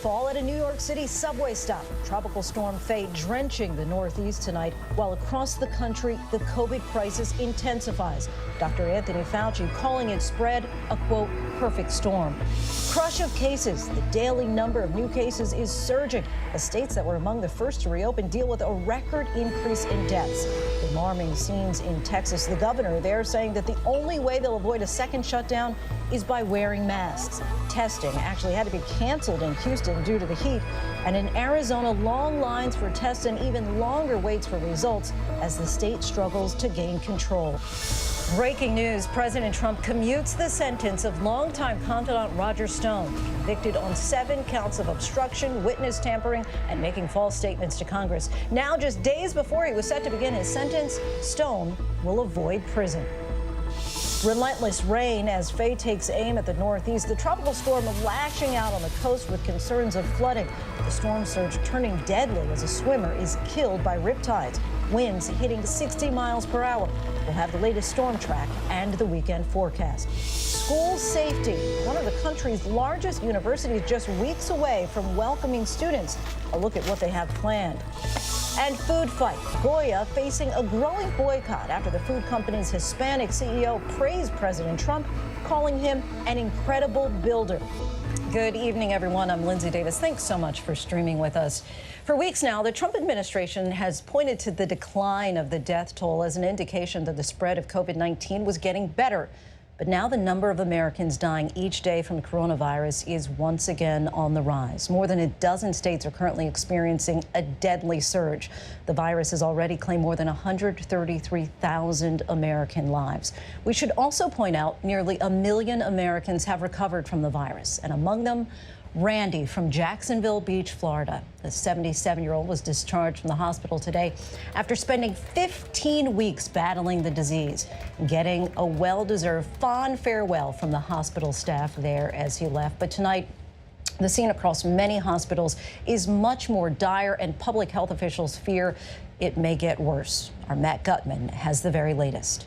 rainfall at a New York City subway stop. Tropical Storm Fay drenching the Northeast tonight, while across the country, the COVID crisis intensifies. Dr. Anthony Fauci calling it spread a, quote, perfect storm. Crush of cases. The daily number of new cases is surging. The states that were among the first to reopen deal with a record increase in deaths. Alarming scenes in Texas. The governor there saying that the only way they'll avoid a second shutdown is by wearing masks. Testing actually had to be canceled in Houston due to the heat. And in Arizona, long lines for tests and even longer waits for results as the state struggles to gain control. Breaking news, President Trump commutes the sentence of longtime confidant Roger Stone, convicted on 7 counts of obstruction, witness tampering, and making false statements to Congress. Now, just days before he was set to begin his sentence, Stone will avoid prison. Relentless rain as Fay takes aim at the Northeast. The tropical storm lashing out on the coast with concerns of flooding. The storm surge turning deadly as a swimmer is killed by riptides. Winds hitting 60 miles per hour. We'll have the latest storm track and the weekend forecast. School safety. One of the country's largest universities just weeks away from welcoming students. A look at what they have planned. And food fight. Goya facing a growing boycott after the food company's Hispanic CEO praised President Trump, calling him an incredible builder. Good evening, everyone. I'm Lindsay Davis. Thanks so much for streaming with us. For weeks now, the Trump administration has pointed to the decline of the death toll as an indication that the spread of COVID-19 was getting better. But now the number of Americans dying each day from coronavirus is once again on the rise. More than a dozen states are currently experiencing a deadly surge. The virus has already claimed more than 133,000 American lives. We should also point out nearly 1 million Americans have recovered from the virus, and among them, Randy from Jacksonville Beach, Florida. The 77-year-old was discharged from the hospital today after spending 15 weeks battling the disease, getting a well-deserved fond farewell from the hospital staff there as he left. But tonight, the scene across many hospitals is much more dire, and public health officials fear it may get worse. Our Matt Gutman has the very latest.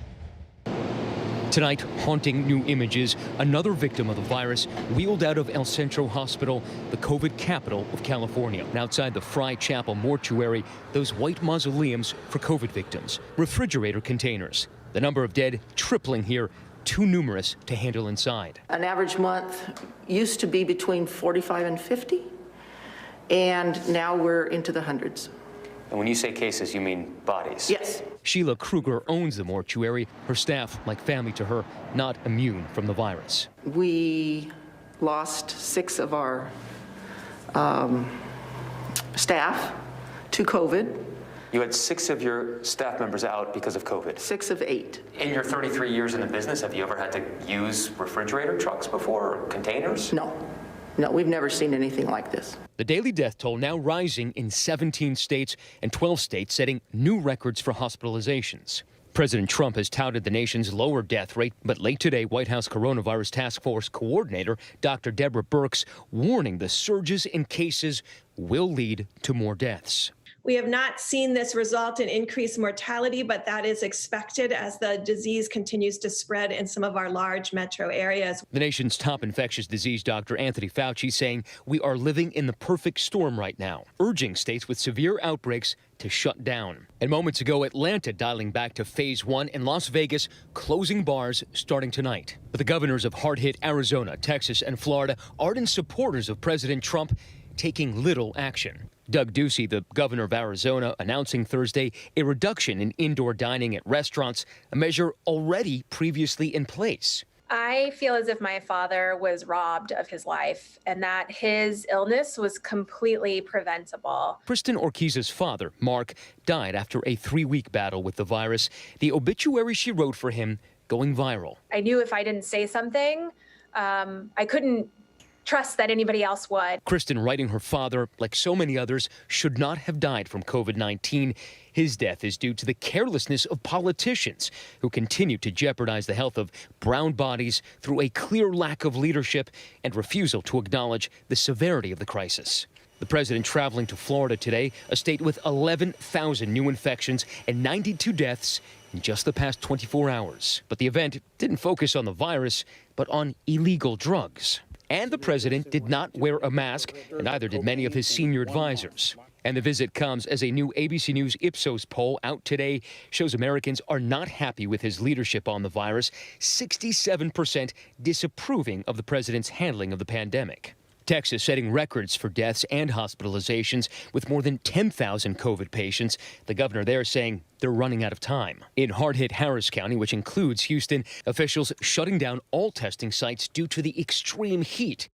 Tonight, haunting new images. Another victim of the virus wheeled out of El Centro Hospital, the COVID capital of California. And outside the Fry Chapel mortuary, those white mausoleums for COVID victims. Refrigerator containers. The number of dead tripling here, too numerous to handle inside. An average month used to be between 45 and 50, and now we're into the hundreds. And when you say cases, you mean bodies? Yes. Sheila Kruger owns the mortuary. Her staff, like family to her, not immune from the virus. We lost 6 of our staff to COVID. You had 6 of your staff members out because of COVID? 6 of 8. In your 33 years in the business, have you ever had to use refrigerator trucks before, or containers? No. No, we've never seen anything like this. The daily death toll now rising in 17 states and 12 states setting new records for hospitalizations. President Trump has touted the nation's lower death rate, but late today, White House Coronavirus Task Force Coordinator Dr. Deborah Birx warning the surges in cases will lead to more deaths. We have not seen this result in increased mortality, but that is expected as the disease continues to spread in some of our large metro areas. The nation's top infectious disease doctor, Anthony Fauci, saying we are living in the perfect storm right now, urging states with severe outbreaks to shut down. And moments ago, Atlanta dialing back to phase 1 and Las Vegas closing bars starting tonight. But the governors of hard-hit Arizona, Texas, and Florida, ardent supporters of President Trump, taking little action. Doug Ducey, the governor of Arizona, announcing Thursday a reduction in indoor dining at restaurants, a measure already previously in place. I feel as if my father was robbed of his life and that his illness was completely preventable. Kristen Orquiz's father, Mark, died after a 3-week battle with the virus. The obituary she wrote for him going viral. I knew if I didn't say something, I couldn't trust that anybody else would. Kristen writing her father, like so many others, should not have died from COVID-19. His death is due to the carelessness of politicians who continue to jeopardize the health of brown bodies through a clear lack of leadership and refusal to acknowledge the severity of the crisis. The president traveling to Florida today, a state with 11,000 new infections and 92 deaths in just the past 24 hours. But the event didn't focus on the virus, but on illegal drugs. And the president did not wear a mask, and neither did many of his senior advisors. And the visit comes as a new ABC News Ipsos poll out today shows Americans are not happy with his leadership on the virus, 67% disapproving of the president's handling of the pandemic. Texas setting records for deaths and hospitalizations with more than 10,000 COVID patients. The governor there saying they're running out of time. In hard-hit Harris County, which includes Houston, officials shutting down all testing sites due to the extreme heat.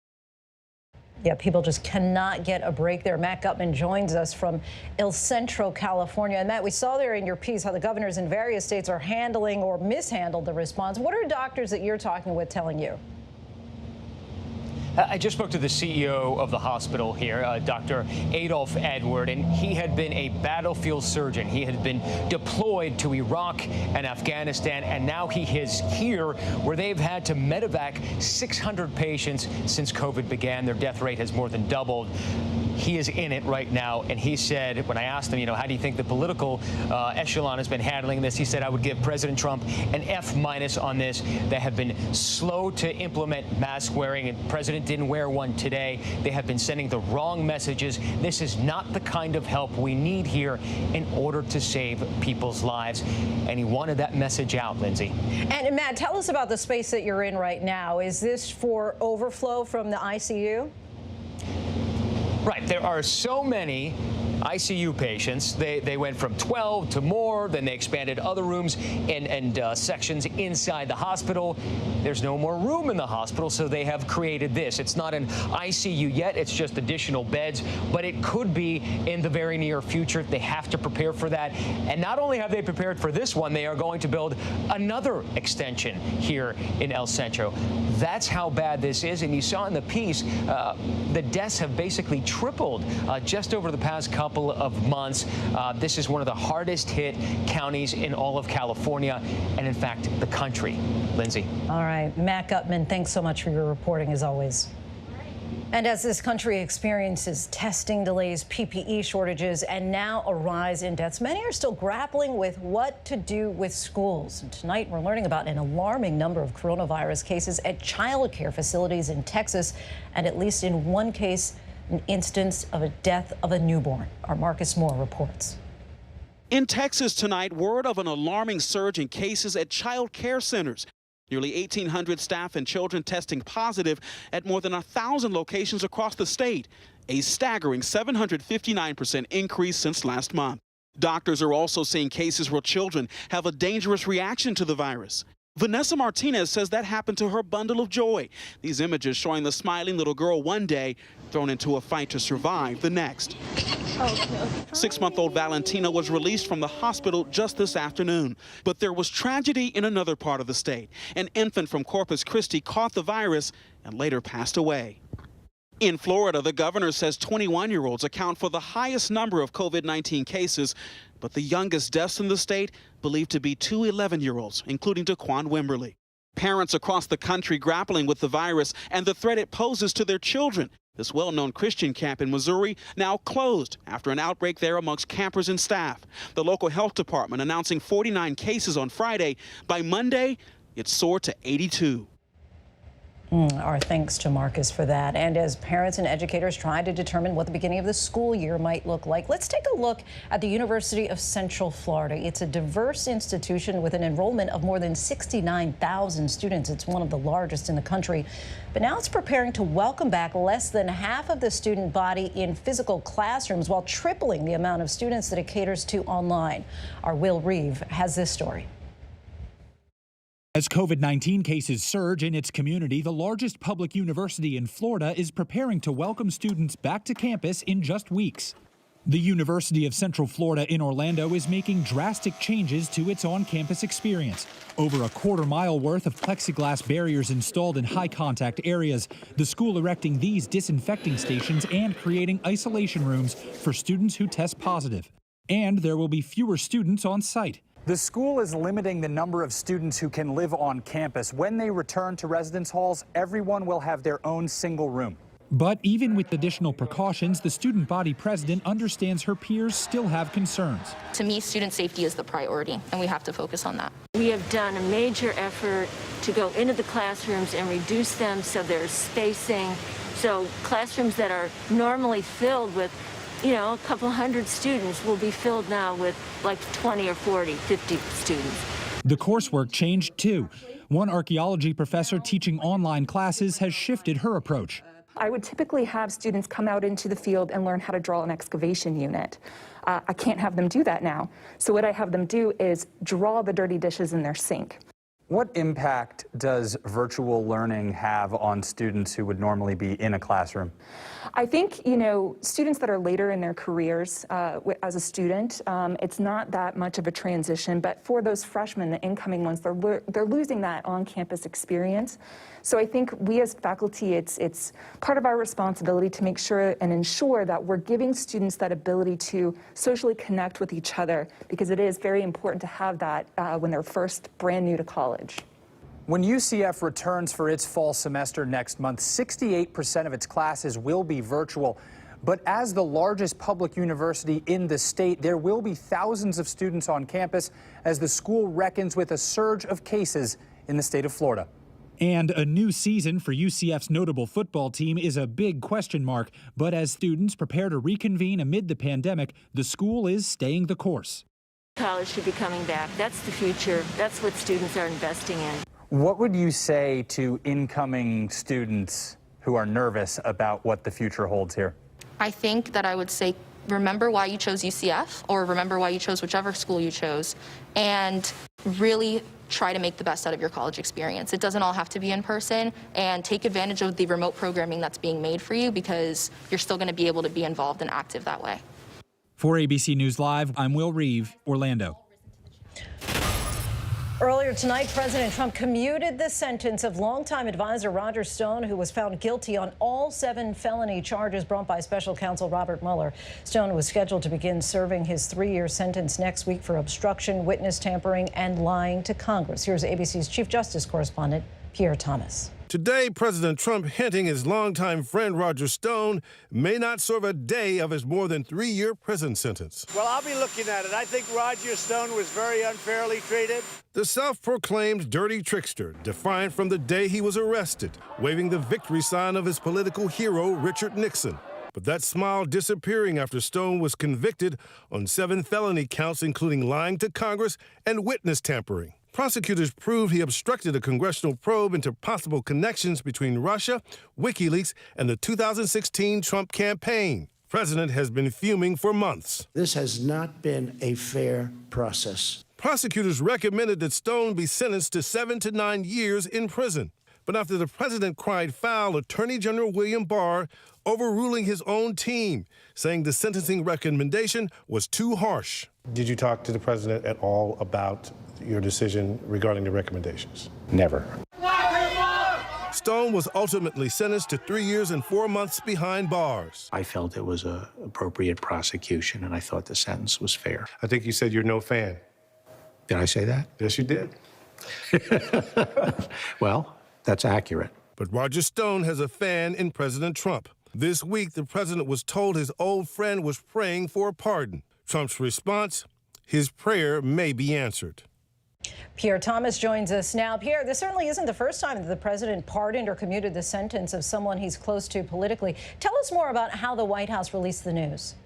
Yeah, people just cannot get a break there. Matt Gutman joins us from El Centro, California. And Matt, we saw there in your piece how the governors in various states are handling or mishandled the response. What are doctors that you're talking with telling you? I just spoke to the CEO of the hospital here, Dr. Adolf Edward, and he had been a battlefield surgeon. He had been deployed to Iraq and Afghanistan, and now he is here where they've had to medevac 600 patients since COVID began. Their death rate has more than doubled. He is in it right now, and he said, when I asked him, how do you think the political echelon has been handling this, he said, I would give President Trump an F- on this. They have been slow to implement mask wearing, and President didn't wear one today. They have been sending the wrong messages. This is not the kind of help we need here in order to save people's lives. And he wanted that message out, Lindsay. And Matt, tell us about the space that you're in right now. Is this for overflow from the ICU? Right. There are so many ICU patients. They went from 12 to more. Then they expanded other rooms and sections inside the hospital. There's no more room in the hospital, so they have created this. It's not an ICU yet. It's just additional beds, but it could be in the very near future. They have to prepare for that. And not only have they prepared for this one, they are going to build another extension here in El Centro. That's how bad this is. And you saw in the piece, the deaths have basically tripled just over the past couple of months. This is one of the hardest hit counties in all of California and, in fact, the country. Lindsay. All right. Matt Gutman, thanks so much for your reporting, as always. And as this country experiences testing delays, PPE shortages, and now a rise in deaths, many are still grappling with what to do with schools. And tonight, we're learning about an alarming number of coronavirus cases at child care facilities in Texas, and at least in one case, an instance of a death of a newborn. Our Marcus Moore reports. In Texas tonight, word of an alarming surge in cases at child care centers. Nearly 1,800 staff and children testing positive at more than 1,000 locations across the state, a staggering 759% increase since last month. Doctors are also seeing cases where children have a dangerous reaction to the virus. Vanessa Martinez says that happened to her bundle of joy. These images showing the smiling little girl one day thrown into a fight to survive the next. 6-month-old Valentina was released from the hospital just this afternoon. But there was tragedy in another part of the state. An infant from Corpus Christi caught the virus and later passed away. In Florida, the governor says 21-year-olds account for the highest number of COVID-19 cases, but the youngest deaths in the state believed to be 2 11-year-olds, including Daquan Wimberly. Parents across the country grappling with the virus and the threat it poses to their children. This well-known Christian camp in Missouri now closed after an outbreak there amongst campers and staff. The local health department announcing 49 cases on Friday. By Monday, it soared to 82. Our thanks to Marcus for that. And as parents and educators try to determine what the beginning of the school year might look like, let's take a look at the University of Central Florida. It's a diverse institution with an enrollment of more than 69,000 students. It's one of the largest in the country. But now it's preparing to welcome back less than half of the student body in physical classrooms while tripling the amount of students that it caters to online. Our Will Reeve has this story. As COVID-19 cases surge in its community, the largest public university in Florida is preparing to welcome students back to campus in just weeks. The University of Central Florida in Orlando is making drastic changes to its on-campus experience. Over a quarter-mile worth of plexiglass barriers installed in high-contact areas, the school erecting these disinfecting stations and creating isolation rooms for students who test positive. And there will be fewer students on site. The school is limiting the number of students who can live on campus. When they return to residence halls, everyone will have their own single room. But even with additional precautions, the student body president understands her peers still have concerns. To me, student safety is the priority, and we have to focus on that. We have done a major effort to go into the classrooms and reduce them so there's spacing. So classrooms that are normally filled with, a couple hundred students will be filled now with like 20 or 40, 50 students. The coursework changed too. One archaeology professor teaching online classes has shifted her approach. I would typically have students come out into the field and learn how to draw an excavation unit. I can't have them do that now. So what I have them do is draw the dirty dishes in their sink. What impact does virtual learning have on students who would normally be in a classroom? I think, students that are later in their careers as a student, it's not that much of a transition, but for those freshmen, the incoming ones, they're losing that on-campus experience. So I think we as faculty, it's part of our responsibility to make sure and ensure that we're giving students that ability to socially connect with each other, because it is very important to have that when they're first brand new to college. When UCF returns for its fall semester next month, 68% of its classes will be virtual. But as the largest public university in the state, there will be thousands of students on campus as the school reckons with a surge of cases in the state of Florida. And a new season for UCF's notable football team is a big question mark. But as students prepare to reconvene amid the pandemic, the school is staying the course. College should be coming back. That's the future. That's what students are investing in. What would you say to incoming students who are nervous about what the future holds here? I think that I would say, remember why you chose UCF, or remember why you chose whichever school you chose, and really try to make the best out of your college experience. It doesn't all have to be in person, and take advantage of the remote programming that's being made for you, because you're still going to be able to be involved and active that way. For ABC News Live, I'm Will Reeve, Orlando. Earlier tonight, President Trump commuted the sentence of longtime advisor Roger Stone, who was found guilty on all 7 felony charges brought by special counsel Robert Mueller. Stone was scheduled to begin serving his 3-year sentence next week for obstruction, witness tampering, and lying to Congress. Here's ABC's Chief Justice correspondent, Pierre Thomas. Today, President Trump hinting his longtime friend Roger Stone may not serve a day of his more than 3-year prison sentence. Well, I'll be looking at it. I think Roger Stone was very unfairly treated. The self-proclaimed dirty trickster, defiant from the day he was arrested, waving the victory sign of his political hero, Richard Nixon. But that smile disappearing after Stone was convicted on 7 felony counts, including lying to Congress and witness tampering. Prosecutors proved he obstructed a congressional probe into possible connections between Russia, WikiLeaks, and the 2016 Trump campaign. The president has been fuming for months. This has not been a fair process. Prosecutors recommended that Stone be sentenced to 7 to 9 years in prison. But after the president cried foul, Attorney General William Barr overruling his own team, saying the sentencing recommendation was too harsh. Did you talk to the president at all about your decision regarding the recommendations? Never. Stone was ultimately sentenced to 3 years and 4 months behind bars. I felt it was an appropriate prosecution, and I thought the sentence was fair. I think you said you're no fan. Did I say that? Yes, you did. Well, that's accurate. But Roger Stone has a fan in President Trump. This week, the president was told his old friend was praying for a pardon. Trump's response, his prayer may be answered. Pierre Thomas joins us now. Pierre, this certainly isn't the first time that the president pardoned or commuted the sentence of someone he's close to politically. Tell us more about how the White House released the news.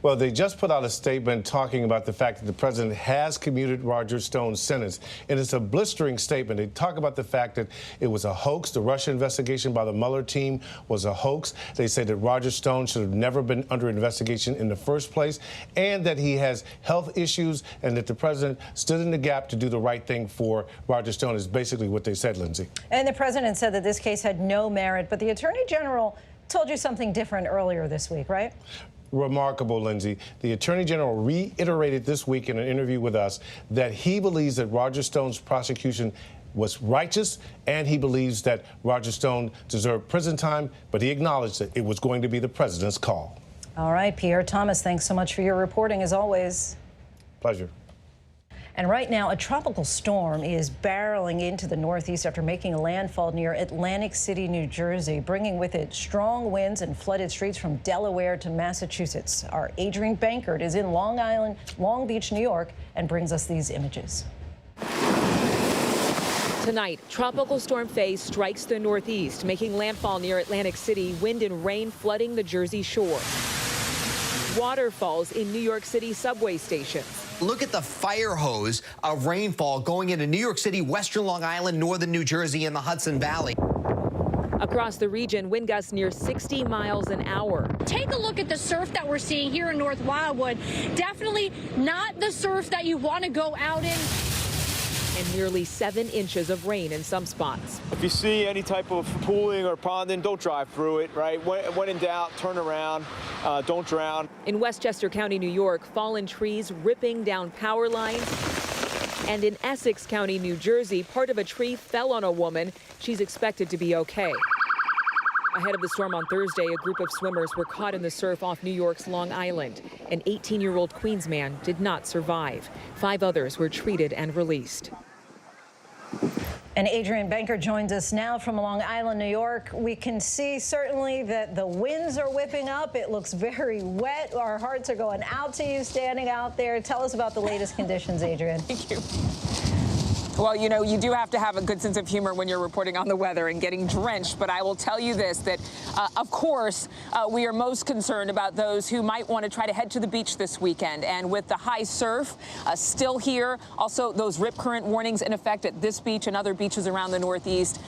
Well, they just put out a statement talking about the fact that the president has commuted Roger Stone's sentence. And it's a blistering statement. They talk about the fact that it was a hoax. The Russia investigation by the Mueller team was a hoax. They say that Roger Stone should have never been under investigation in the first place, and that he has health issues, and that the president stood in the gap to do the right thing for Roger Stone is basically what they said, Lindsay. And the president said that this case had no merit, but the attorney general told you something different earlier this week, right? Remarkable, Lindsay. The Attorney General reiterated this week in an interview with us that he believes that Roger Stone's prosecution was righteous, and he believes that Roger Stone deserved prison time, but he acknowledged that it was going to be the president's call. All right, Pierre Thomas, thanks so much for your reporting, as always. Pleasure. And right now, a tropical storm is barreling into the Northeast after making a landfall near Atlantic City, New Jersey, bringing with it strong winds and flooded streets from Delaware to Massachusetts. Our Adrian Bankert is in Long Beach, New York, and brings us these images. Tonight, Tropical Storm Fay strikes the Northeast, making landfall near Atlantic City, wind and rain flooding the Jersey shore. Waterfalls in New York City subway stations. Look at the fire hose of rainfall going into New York City, western Long Island, northern New Jersey, and the Hudson Valley. Across the region, wind gusts near 60 miles an hour. Take a look at the surf that we're seeing here in North Wildwood. Definitely not the surf that you want to go out in. And nearly 7 inches of rain in some spots. If you see any type of pooling or ponding, don't drive through it, right? When in doubt, turn around, don't drown. In Westchester County, New York, fallen trees ripping down power lines. And in Essex County, New Jersey, part of a tree fell on a woman. She's expected to be okay. Ahead of the storm on Thursday, a group of swimmers were caught in the surf off New York's Long Island. An 18-year-old Queens man did not survive. 5 others were treated and released. And Adrian Bankert joins us now from Long Island, New York. We can see certainly that the winds are whipping up. It looks very wet. Our hearts are going out to you standing out there. Tell us about the latest conditions, Adrian. Thank you. Well, you know, you do have to have a good sense of humor when you're reporting on the weather and getting drenched. But I will tell you this, that, of course, we are most concerned about those who might want to try to head to the beach this weekend. And with the high surf still here, also those rip current warnings in effect at this beach and other beaches around the Northeast,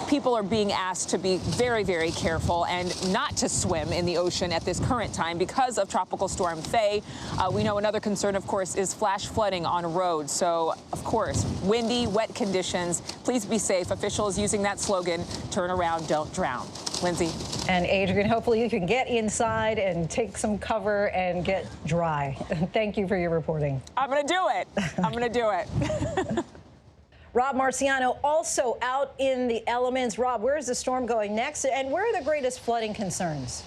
people are being asked to be very, very careful and not to swim in the ocean at this current time because of Tropical Storm Fay. We know another concern, of course, is flash flooding on roads. So, of course, windy, wet conditions. Please be safe. Officials using that slogan, turn around, don't drown. Lindsay. And Adrian, hopefully you can get inside and take some cover and get dry. Thank you for your reporting. I'm going to do it. I'm going to do it. Rob Marciano also out in the elements. Rob, where is the storm going next? And where are the greatest flooding concerns?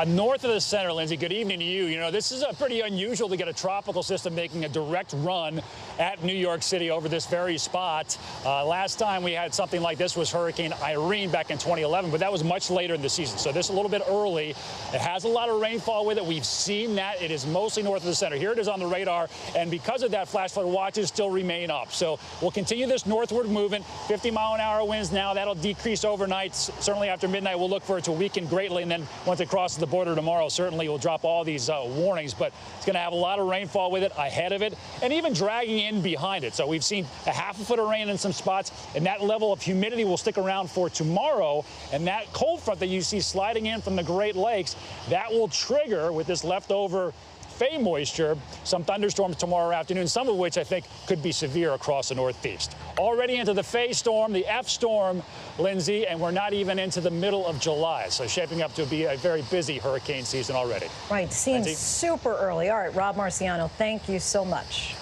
North of the center, Lindsay, good evening to you. You know, this is pretty unusual to get a tropical system making a direct run at New York City over this very spot. Last time we had something like this was Hurricane Irene back in 2011, but that was much later in the season. So this is a little bit early. It has a lot of rainfall with it. We've seen that. It is mostly north of the center. Here it is on the radar. And because of that, flash flood watches still remain up. So we'll continue this northward movement. 50-mile-an-hour winds now. That'll decrease overnight. Certainly after midnight, we'll look for it to weaken greatly. And then once it crosses the border tomorrow, certainly will drop all these warnings, but it's going to have a lot of rainfall with it ahead of it and even dragging in behind it. So we've seen a half a foot of rain in some spots, and that level of humidity will stick around for tomorrow. And that cold front that you see sliding in from the Great Lakes, that will trigger with this leftover Fay moisture, some thunderstorms tomorrow afternoon, some of which I think could be severe across the Northeast. Already into the Fay storm, the F storm, Lindsay, and we're not even into the middle of July. So shaping up to be a very busy hurricane season already. Right, seems Lindsay? Super early. All right, Rob Marciano, thank you so much.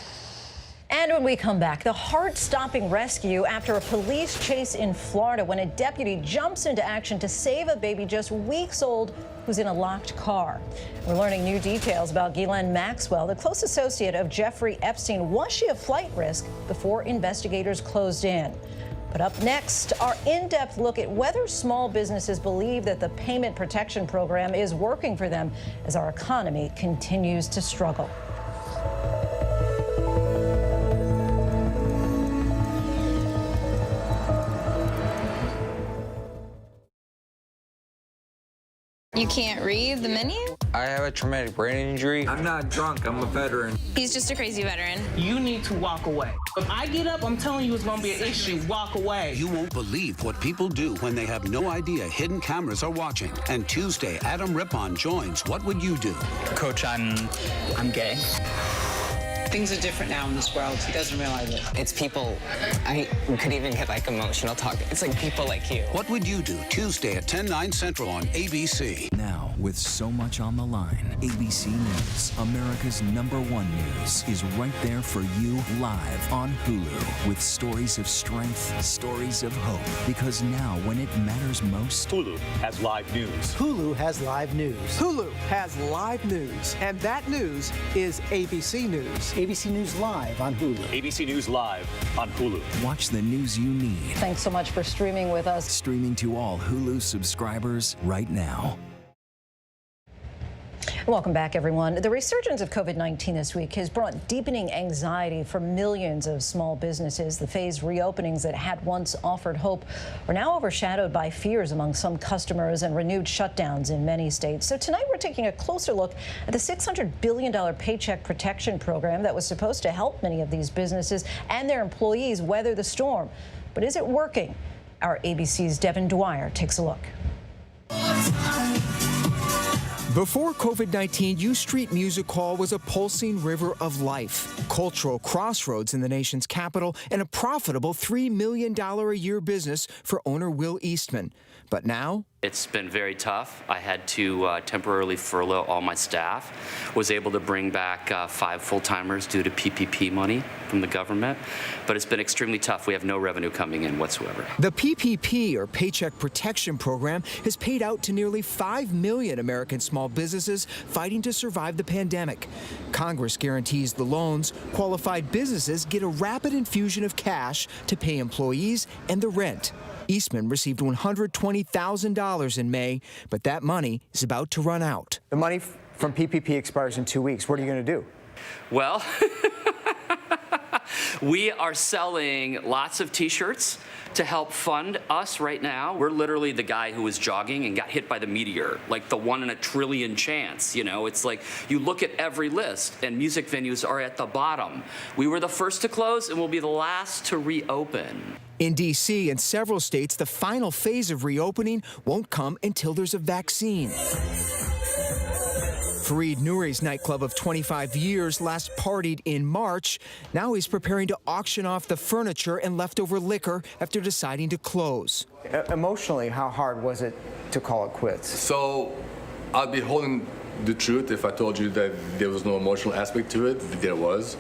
And when we come back, the heart-stopping rescue after a police chase in Florida when a deputy jumps into action to save a baby just weeks old who's in a locked car. We're learning new details about Ghislaine Maxwell, the close associate of Jeffrey Epstein. Was she a flight risk before investigators closed in? But up next, our in-depth look at whether small businesses believe that the Payment Protection Program is working for them as our economy continues to struggle. You can't read the menu? I have a traumatic brain injury. I'm not drunk, I'm a veteran. He's just a crazy veteran. You need to walk away. If I get up, I'm telling you it's gonna be an issue. Walk away. You won't believe what people do when they have no idea hidden cameras are watching. And Tuesday, Adam Rippon joins What Would You Do? Coach, I'm gay. Things are different now in this world. He doesn't realize it. It's people, I could even get like emotional talk. It's like people like you. What Would You Do? Tuesday at 10/9 Central on ABC. Now, With so much on the line, ABC News, America's #1 news, is right there for you live on Hulu with stories of strength, stories of hope. Because now, when it matters most, Hulu has live news. Hulu has live news. Hulu has live news, and that news is ABC News. ABC News Live on Hulu. ABC News Live on Hulu. Watch the news you need. Thanks so much for streaming with us. Streaming to all Hulu subscribers right now. Welcome back, everyone. The resurgence of COVID-19 this week has brought deepening anxiety for millions of small businesses. The phased reopenings that had once offered hope are now overshadowed by fears among some customers and renewed shutdowns in many states. So tonight we're taking a closer look at the $600 billion Paycheck Protection Program that was supposed to help many of these businesses and their employees weather the storm. But is it working? Our ABC's Devin Dwyer takes a look. Before COVID-19, U Street Music Hall was a pulsing river of life, cultural crossroads in the nation's capital, and a profitable $3 million a year business for owner Will Eastman. But now, it's been very tough. I had to temporarily furlough all my staff, was able to bring back 5 full-timers due to PPP money from the government, but it's been extremely tough. We have no revenue coming in whatsoever. The PPP, or Paycheck Protection Program, has paid out to nearly 5 million American small businesses fighting to survive the pandemic. Congress guarantees the loans. Qualified businesses get a rapid infusion of cash to pay employees and the rent. Eastman received $120,000 in May, but that money is about to run out. The money from PPP expires in 2 weeks. What are you going to do? Well, we are selling lots of T-shirts to help fund us right now. We're literally the guy who was jogging and got hit by the meteor, like the 1 in a trillion chance. You know, it's like you look at every list and music venues are at the bottom. We were the first to close and we'll be the last to reopen. In D.C. and several states, the final phase of reopening won't come until there's a vaccine. Fareed Nouri's nightclub of 25 years last partied in March. Now he's preparing to auction off the furniture and leftover liquor after deciding to close. Emotionally, how hard was it to call it quits? So I'd be holding the truth if I told you that there was no emotional aspect to it. There was.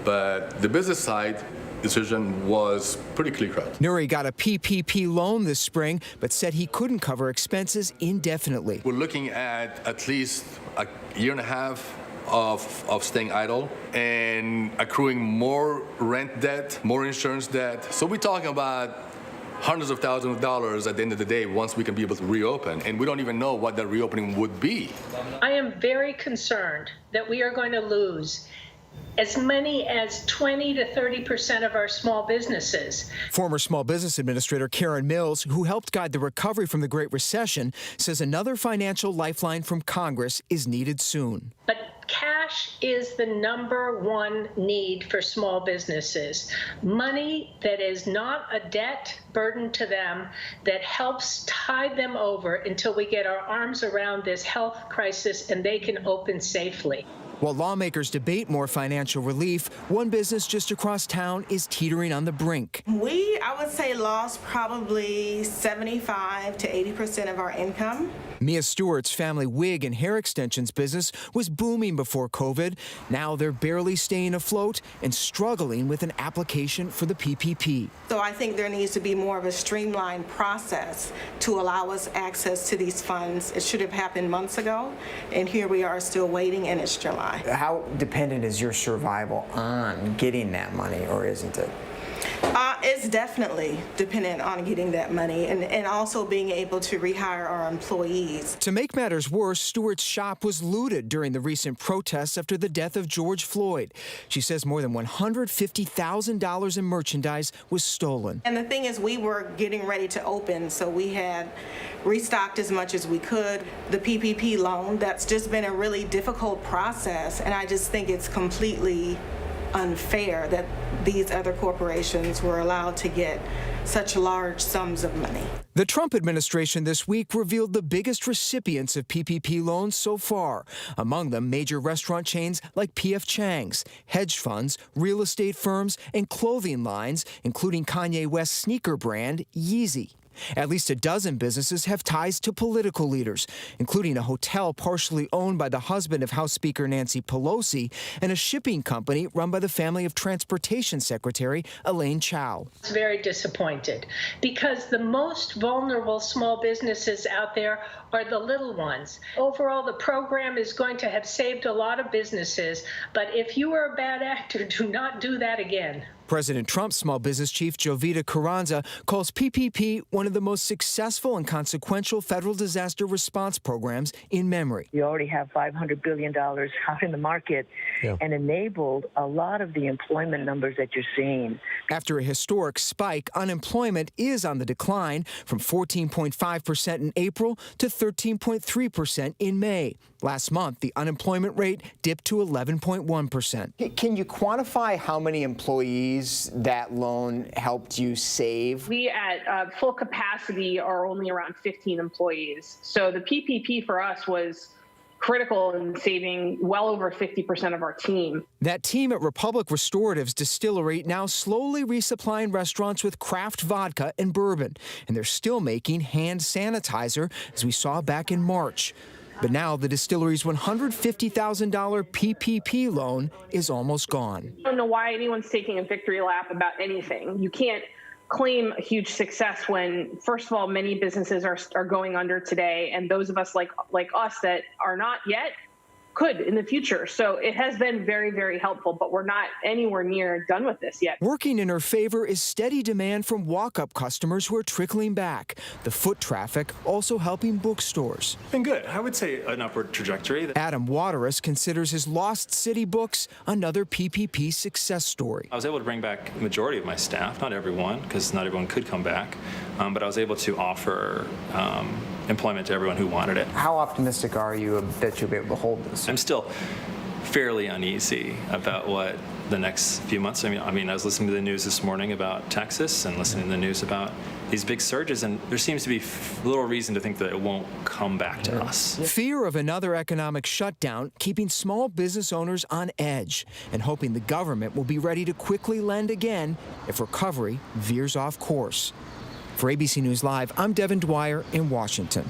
But the business side decision was pretty clear-cut. Nouri got a PPP loan this spring, but said he couldn't cover expenses indefinitely. We're looking at least a year and a half of staying idle and accruing more rent debt, more insurance debt. So we're talking about hundreds of thousands of dollars at the end of the day once we can be able to reopen, and we don't even know what that reopening would be. I am very concerned that we are going to lose as many as 20 to 30% of our small businesses. Former Small Business Administrator Karen Mills, who helped guide the recovery from the Great Recession, says another financial lifeline from Congress is needed soon. But cash is the #1 need for small businesses. Money that is not a debt burden to them, that helps tide them over until we get our arms around this health crisis and they can open safely. While lawmakers debate more financial relief, one business just across town is teetering on the brink. I would say, lost probably 75 to 80% of our income. Mia Stewart's family wig and hair extensions business was booming before COVID. Now they're barely staying afloat and struggling with an application for the PPP. So I think there needs to be more of a streamlined process to allow us access to these funds. It should have happened months ago, and here we are still waiting, and it's July. How dependent is your survival on getting that money, or isn't it? It's definitely dependent on getting that money and also being able to rehire our employees. To make matters worse, Stewart's shop was looted during the recent protests after the death of George Floyd. She says more than $150,000 in merchandise was stolen. And the thing is, we were getting ready to open, so we had restocked as much as we could. The PPP loan, that's just been a really difficult process, and I just think it's completely unfair that these other corporations were allowed to get such large sums of money. The Trump administration this week revealed the biggest recipients of PPP loans so far. Among them, major restaurant chains like P.F. Chang's, hedge funds, real estate firms, and clothing lines, including Kanye West's sneaker brand, Yeezy. At least a dozen businesses have ties to political leaders, including a hotel partially owned by the husband of House Speaker Nancy Pelosi and a shipping company run by the family of Transportation Secretary Elaine Chao. It's very disappointed because the most vulnerable small businesses out there are the little ones. Overall, the program is going to have saved a lot of businesses, but if you are a bad actor, do not do that again. President Trump's small business chief, Jovita Carranza, calls PPP one of the most successful and consequential federal disaster response programs in memory. You already have $500 billion out in the market and enabled a lot of the employment numbers that you're seeing. After a historic spike, unemployment is on the decline from 14.5% in April to 13.3% in May. Last month, the unemployment rate dipped to 11.1%. Can you quantify how many employees that loan helped you save? We at full capacity are only around 15 employees. So the PPP for us was critical in saving well over 50% of our team. That team at Republic Restoratives Distillery now slowly resupplying restaurants with craft vodka and bourbon. And they're still making hand sanitizer, as we saw back in March. But now the distillery's $150,000 PPP loan is almost gone. I don't know why anyone's taking a victory lap about anything. You can't claim a huge success when, first of all, many businesses are going under today, and those of us like us that are not yet could in the future. So it has been very, very helpful, but we're not anywhere near done with this yet. Working in her favor is steady demand from walk-up customers who are trickling back. The foot traffic also helping bookstores. Been good. I would say an upward trajectory. Adam Waterous considers his Lost City books another PPP success story. I was able to bring back the majority of my staff, not everyone, because not everyone could come back, but I was able to offer employment to everyone who wanted it. How optimistic are you that you'll be able to hold this? I'm still fairly uneasy about what the next few months. I mean, I was listening to the news this morning about Texas and listening to the news about these big surges, and there seems to be little reason to think that it won't come back to us. Fear of another economic shutdown keeping small business owners on edge and hoping the government will be ready to quickly lend again if recovery veers off course. For ABC News Live, I'm Devin Dwyer in Washington.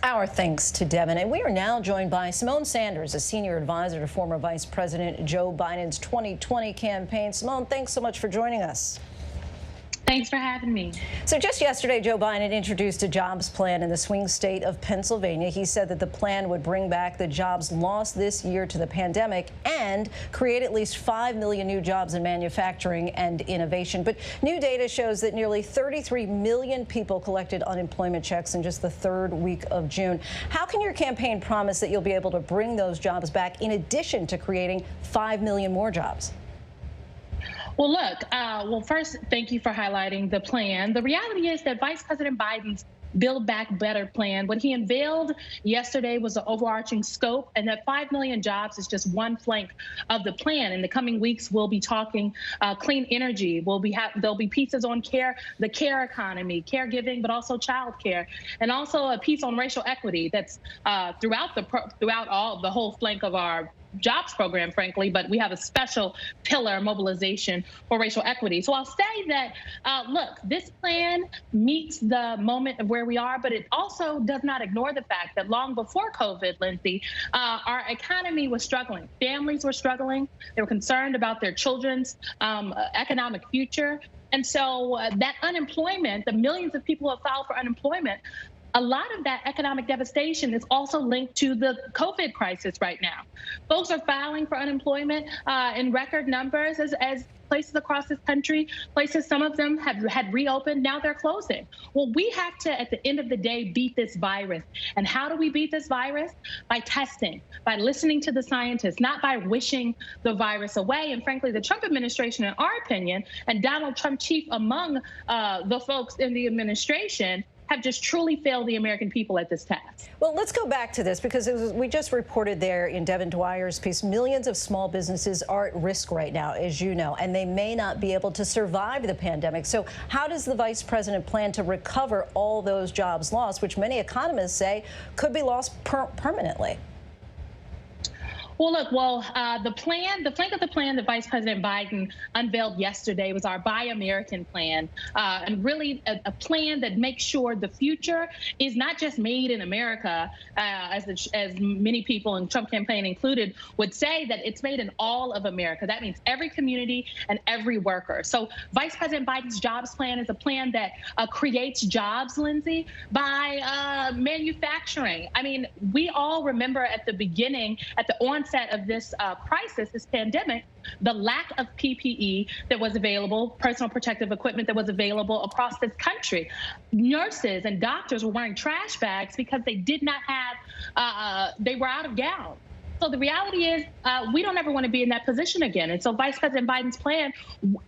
Our thanks to Devin. And we are now joined by Simone Sanders, a senior advisor to former Vice President Joe Biden's 2020 campaign. Simone, thanks so much for joining us. Thanks for having me. So just yesterday, Joe Biden introduced a jobs plan in the swing state of Pennsylvania. He said that the plan would bring back the jobs lost this year to the pandemic and create at least 5 million new jobs in manufacturing and innovation. But new data shows that nearly 33 million people collected unemployment checks in just the third week of June. How can your campaign promise that you'll be able to bring those jobs back in addition to creating 5 million more jobs? Well, look, first, thank you for highlighting the plan. The reality is that Vice President Biden's Build Back Better plan, what he unveiled yesterday was the overarching scope, and that 5 million jobs is just one flank of the plan. In the coming weeks, we'll be talking clean energy. There'll be pieces on care, the care economy, caregiving, but also child care, and also a piece on racial equity that's throughout the whole flank of our jobs program, frankly, but we have a special pillar mobilization for racial equity. So I'll say that, look, this plan meets the moment of where we are, but it also does not ignore the fact that long before COVID, Lindsay, our economy was struggling. Families were struggling. They were concerned about their children's economic future. And so that unemployment, the millions of people who have filed for unemployment, a lot of that economic devastation is also linked to the COVID crisis right now. Folks are filing for unemployment in record numbers as places across this country, some of them had reopened, now they're closing. Well, we have to, at the end of the day, beat this virus. And how do we beat this virus? By testing, by listening to the scientists, not by wishing the virus away. And frankly, the Trump administration, in our opinion, and Donald Trump chief among the folks in the administration, have just truly failed the American people at this task. Well, let's go back to this because we just reported there in Devin Dwyer's piece, millions of small businesses are at risk right now, as you know, and they may not be able to survive the pandemic. So how does the vice president plan to recover all those jobs lost, which many economists say could be lost permanently? The flank of the plan that Vice President Biden unveiled yesterday was our Buy American plan, and really a plan that makes sure the future is not just made in America, as many people in Trump campaign included would say, that it's made in all of America. That means every community and every worker. So Vice President Biden's jobs plan is a plan that creates jobs, Lindsay, by manufacturing. I mean, we all remember at the beginning, at the onset of this crisis, this pandemic, the lack of PPE that was available, personal protective equipment that was available across this country. Nurses and doctors were wearing trash bags because they did not have, they were out of gowns. So the reality is we don't ever want to be in that position again. And so Vice President Biden's plan,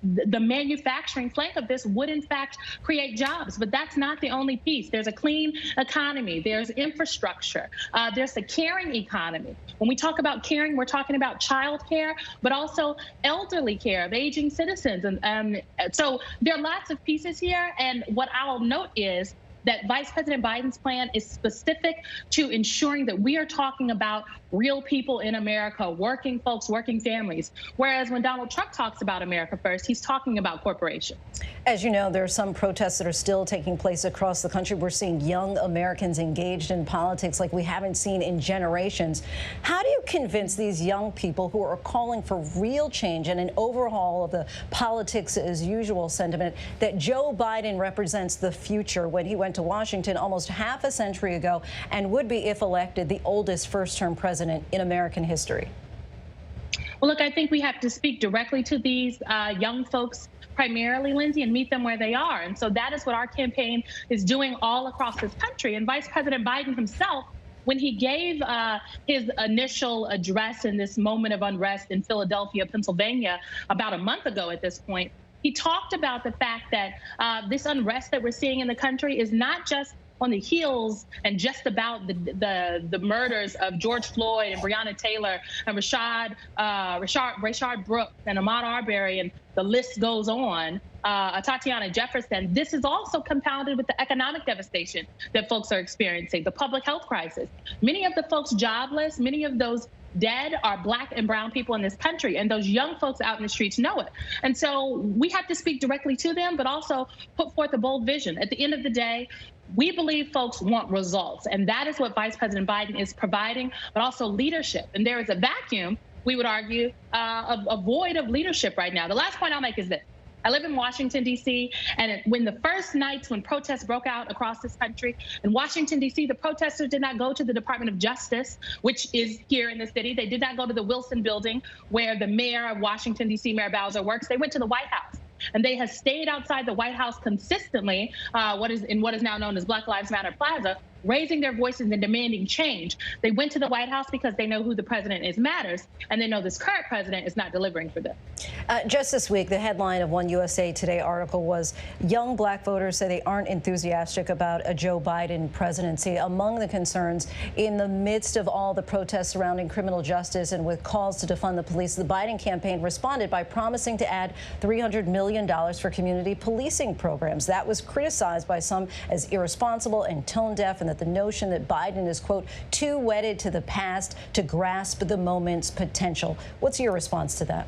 the manufacturing flank of this would in fact create jobs. But that's not the only piece. There's a clean economy. There's infrastructure. There's the caring economy. When we talk about caring, we're talking about child care, but also elderly care of aging citizens. And so there are lots of pieces here. And what I'll note is that Vice President Biden's plan is specific to ensuring that we are talking about real people in America, working folks, working families. Whereas when Donald Trump talks about America first, he's talking about corporations. As you know, there are some protests that are still taking place across the country. We're seeing young Americans engaged in politics like we haven't seen in generations. How do you convince these young people who are calling for real change and an overhaul of the politics as usual sentiment that Joe Biden represents the future when he went to Washington almost half a century ago and would be, if elected, the oldest first-term president in American history? Well, look, I think we have to speak directly to these young folks primarily, Lindsay, and meet them where they are. And so that is what our campaign is doing all across this country. And Vice President Biden himself, when he gave his initial address in this moment of unrest in Philadelphia, Pennsylvania, about a month ago at this point, he talked about the fact that this unrest that we're seeing in the country is not just on the heels and just about the murders of George Floyd and Breonna Taylor and Rashard Brooks and Ahmaud Arbery, and the list goes on, Tatiana Jefferson. This is also compounded with the economic devastation that folks are experiencing, the public health crisis. Many of the folks jobless, many of those dead are Black and brown people in this country, and those young folks out in the streets know it. And so we have to speak directly to them, but also put forth a bold vision. At the end of the day, we believe folks want results, and that is what Vice President Biden is providing, but also leadership. And there is a vacuum, we would argue, a void of leadership right now. The last point I'll make is this. I live in Washington, D.C., and when the first nights when protests broke out across this country, in Washington, D.C., the protesters did not go to the Department of Justice, which is here in the city. They did not go to the Wilson Building, where the mayor of Washington, D.C., Mayor Bowser, works. They went to the White House. And they have stayed outside the White House consistently, what is now known as Black Lives Matter Plaza, raising their voices and demanding change. They went to the White House because they know who the president is matters, and they know this current president is not delivering for them. Just this week, the headline of one USA Today article was, young Black voters say they aren't enthusiastic about a Joe Biden presidency. Among the concerns, in the midst of all the protests surrounding criminal justice and with calls to defund the police, the Biden campaign responded by promising to add $300 million for community policing programs. That was criticized by some as irresponsible and tone-deaf, and that the notion that Biden is, quote, too wedded to the past to grasp the moment's potential. What's your response to that?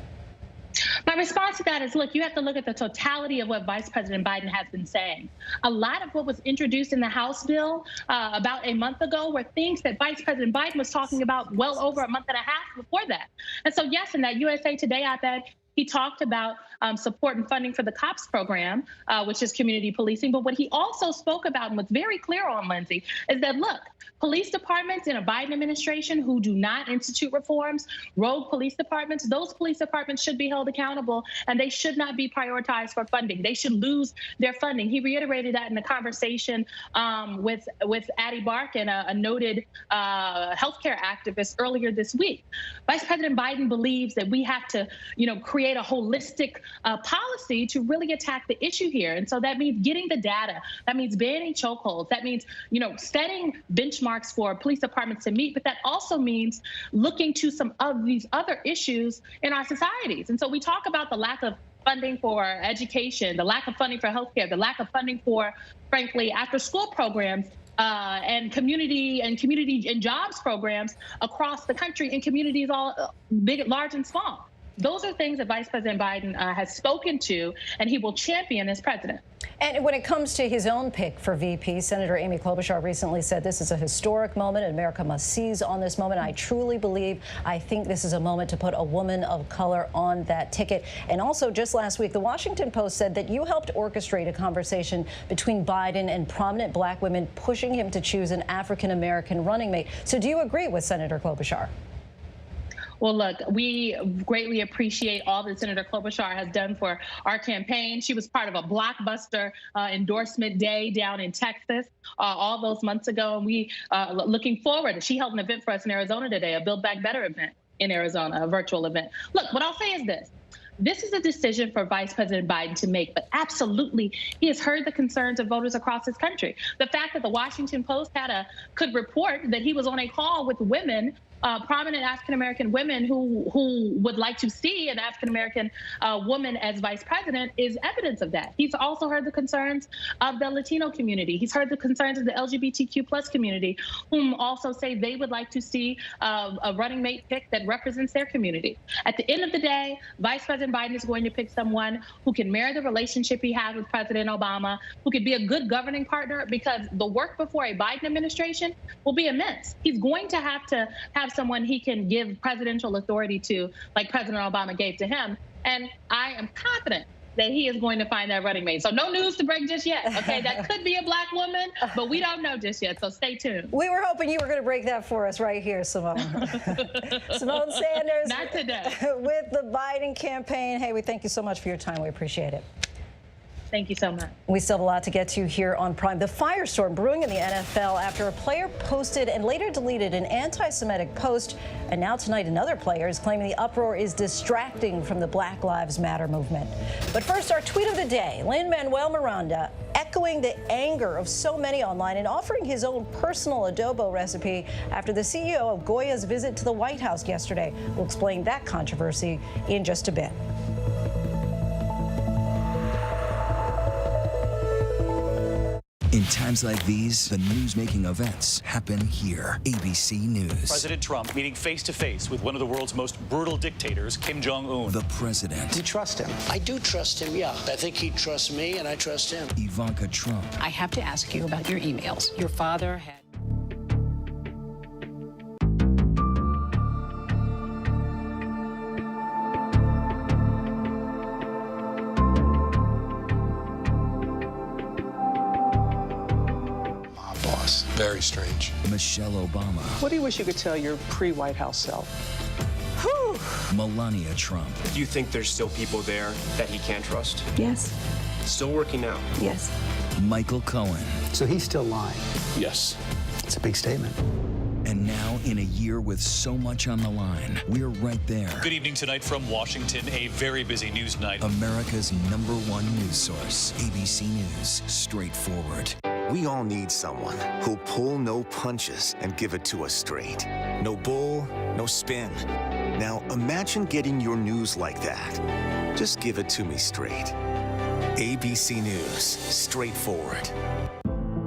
My response to that is, look, you have to look at the totality of what Vice President Biden has been saying. A lot of what was introduced in the House bill about a month ago were things that Vice President Biden was talking about well over a month and a half before that. And so, yes, in that USA Today op-ed, he talked about support and funding for the COPS program, which is community policing. But what he also spoke about and was very clear on, Lindsay, is that, look, police departments in a Biden administration who do not institute reforms, rogue police departments, those police departments should be held accountable, and they should not be prioritized for funding. They should lose their funding. He reiterated that in a conversation with Addie Barkan, a noted healthcare activist, earlier this week. Vice President Biden believes that we have to, create a holistic policy to really attack the issue here. And so that means getting the data. That means banning chokeholds. That means, setting benchmarks for police departments to meet. But that also means looking to some of these other issues in our societies. And so we talk about the lack of funding for education, the lack of funding for healthcare, the lack of funding for, frankly, after-school programs. and community and jobs programs across the country in communities all big, large, and small. Those are things that Vice President Biden has spoken to, and he will champion as president. And when it comes to his own pick for VP, Senator Amy Klobuchar recently said this is a historic moment and America must seize on this moment. I truly believe, I think this is a moment to put a woman of color on that ticket. And also just last week, the Washington Post said that you helped orchestrate a conversation between Biden and prominent black women pushing him to choose an African-American running mate. So do you agree with Senator Klobuchar? Well, look, we greatly appreciate all that Senator Klobuchar has done for our campaign. She was part of a blockbuster endorsement day down in Texas all those months ago. And we looking forward. She held an event for us in Arizona today, a Build Back Better event in Arizona, a virtual event. Look, what I'll say is this. This is a decision for Vice President Biden to make, but absolutely, he has heard the concerns of voters across his country. The fact that the Washington Post could report that he was on a call with women, prominent African-American women who would like to see an African-American woman as vice president is evidence of that. He's also heard the concerns of the Latino community. He's heard the concerns of the LGBTQ plus community, whom also say they would like to see a running mate pick that represents their community. At the end of the day, Vice President Biden is going to pick someone who can mirror the relationship he had with President Obama, who could be a good governing partner, because the work before a Biden administration will be immense. He's going to have someone he can give presidential authority to, like President Obama gave to him. And I am confident that he is going to find that running mate. So no news to break just yet. Okay, that could be a black woman, but we don't know just yet. So stay tuned. We were hoping you were going to break that for us right here, Simone. Simone Sanders. Not today. With the Biden campaign. Hey, we thank you so much for your time. We appreciate it. Thank you so much. We still have a lot to get to here on Prime. The firestorm brewing in the NFL after a player posted and later deleted an anti-Semitic post. And now tonight, another player is claiming the uproar is distracting from the Black Lives Matter movement. But first, our tweet of the day. Lin-Manuel Miranda echoing the anger of so many online and offering his own personal adobo recipe after the CEO of Goya's visit to the White House yesterday. We'll explain that controversy in just a bit. In times like these, the news-making events happen here. ABC News. President Trump meeting face-to-face with one of the world's most brutal dictators, Kim Jong-un. The president. Do you trust him? I do trust him, yeah. I think he trusts me, and I trust him. Ivanka Trump. I have to ask you about your emails. Your father had... Very strange. Michelle Obama. What do you wish you could tell your pre-White House self? Whew. Melania Trump. Do you think there's still people there that he can't trust? Yes. Still working now? Yes. Michael Cohen. So he's still lying? Yes. It's a big statement. And now, in a year with so much on the line, we're right there. Good evening tonight from Washington, a very busy news night. America's #1 news source, ABC News, straightforward. We all need someone who'll pull no punches and give it to us straight. No bull, no spin. Now imagine getting your news like that. Just give it to me straight. ABC News, straightforward.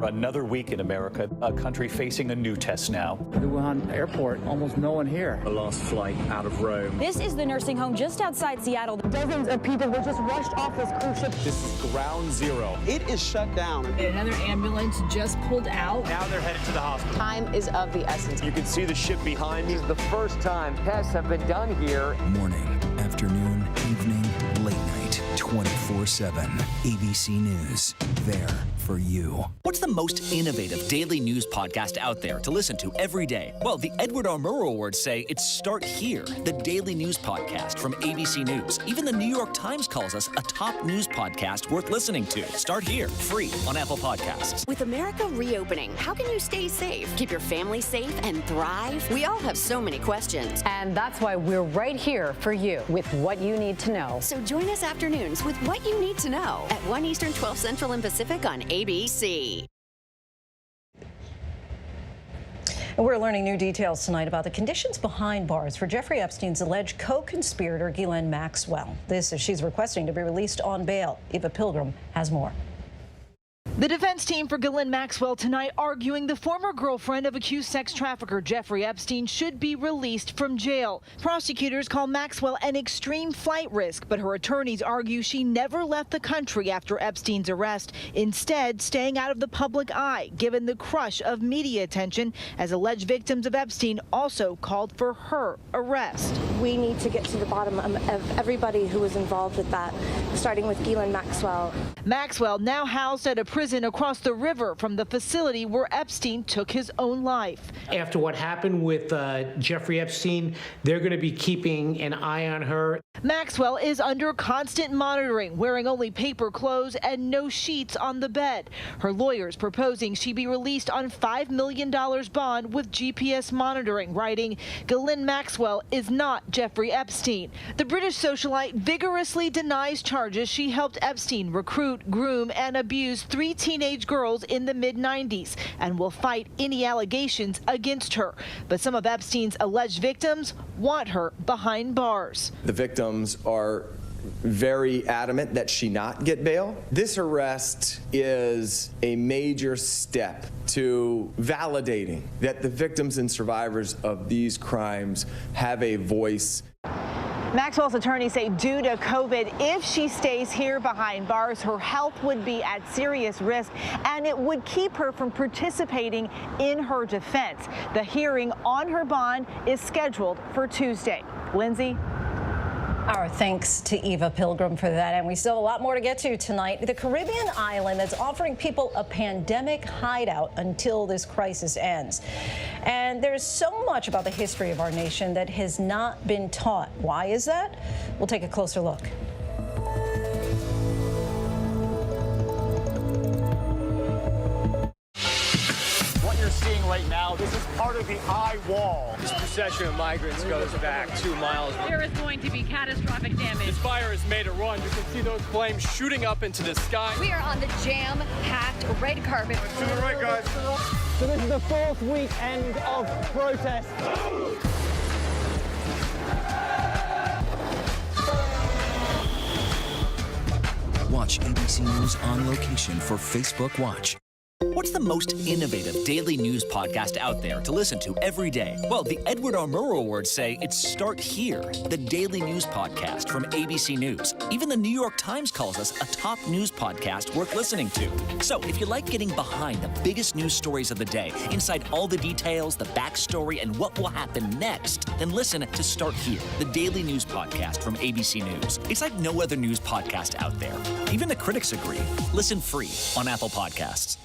Another week in America, a country facing a new test now. The Wuhan airport, almost no one here. The last flight out of Rome. This is the nursing home just outside Seattle. Dozens of people were just rushed off this cruise ship. This is ground zero. It is shut down. Another ambulance just pulled out. Now they're headed to the hospital. Time is of the essence. You can see the ship behind me. This is the first time tests have been done here. Morning, afternoon, evening, late night, 24/7. ABC News, there for you. What's the most innovative daily news podcast out there to listen to every day? Well, the Edward R. Murrow Awards say it's Start Here, the daily news podcast from ABC News. Even the New York Times calls us a top news podcast worth listening to. Start Here, free on Apple Podcasts. With America reopening, how can you stay safe, keep your family safe, and thrive? We all have so many questions. And that's why we're right here for you with what you need to know. So join us afternoons with What You Need to Know at 1 Eastern, 12 Central and Pacific on ABC. And we're learning new details tonight about the conditions behind bars for Jeffrey Epstein's alleged co-conspirator Ghislaine Maxwell. This as she's requesting to be released on bail. Eva Pilgrim has more. The defense team for Ghislaine Maxwell tonight arguing the former girlfriend of accused sex trafficker Jeffrey Epstein should be released from jail. Prosecutors call Maxwell an extreme flight risk, but her attorneys argue she never left the country after Epstein's arrest, instead staying out of the public eye, given the crush of media attention, as alleged victims of Epstein also called for her arrest. We need to get to the bottom of everybody who was involved with that, starting with Ghislaine Maxwell. Maxwell now housed at a prison across the river from the facility where Epstein took his own life. After what happened with Jeffrey Epstein, they're going to be keeping an eye on her. Maxwell is under constant monitoring, wearing only paper clothes and no sheets on the bed. Her lawyers proposing she be released on $5 million bond with GPS monitoring, writing, Ghislaine Maxwell is not Jeffrey Epstein. The British socialite vigorously denies charges she helped Epstein recruit, groom, and abuse 3 teenage girls in the mid-90s and will fight any allegations against her. But some of Epstein's alleged victims want her behind bars. The victims are very adamant that she not get bail. This arrest is a major step to validating that the victims and survivors of these crimes have a voice. Maxwell's attorneys say due to COVID, if she stays here behind bars, her health would be at serious risk and it would keep her from participating in her defense. The hearing on her bond is scheduled for Tuesday. Lindsay? Our thanks to Eva Pilgrim for that. And we still have a lot more to get to tonight. The Caribbean island that's offering people a pandemic hideout until this crisis ends. And there's so much about the history of our nation that has not been taught. Why is that? We'll take a closer look. Seeing right now, this is part of the eye wall. This procession of migrants goes back 2 miles. There is going to be catastrophic damage. This fire has made a run. You can see those flames shooting up into the sky. We are on the jam-packed red carpet. To the right, guys. So this is the 4th weekend of protests. Watch ABC News on location for Facebook Watch. What's the most innovative daily news podcast out there to listen to every day? Well, the Edward R. Murrow Awards say it's Start Here, the daily news podcast from ABC News. Even the New York Times calls us a top news podcast worth listening to. So if you like getting behind the biggest news stories of the day, inside all the details, the backstory, and what will happen next, then listen to Start Here, the daily news podcast from ABC News. It's like no other news podcast out there. Even the critics agree. Listen free on Apple Podcasts.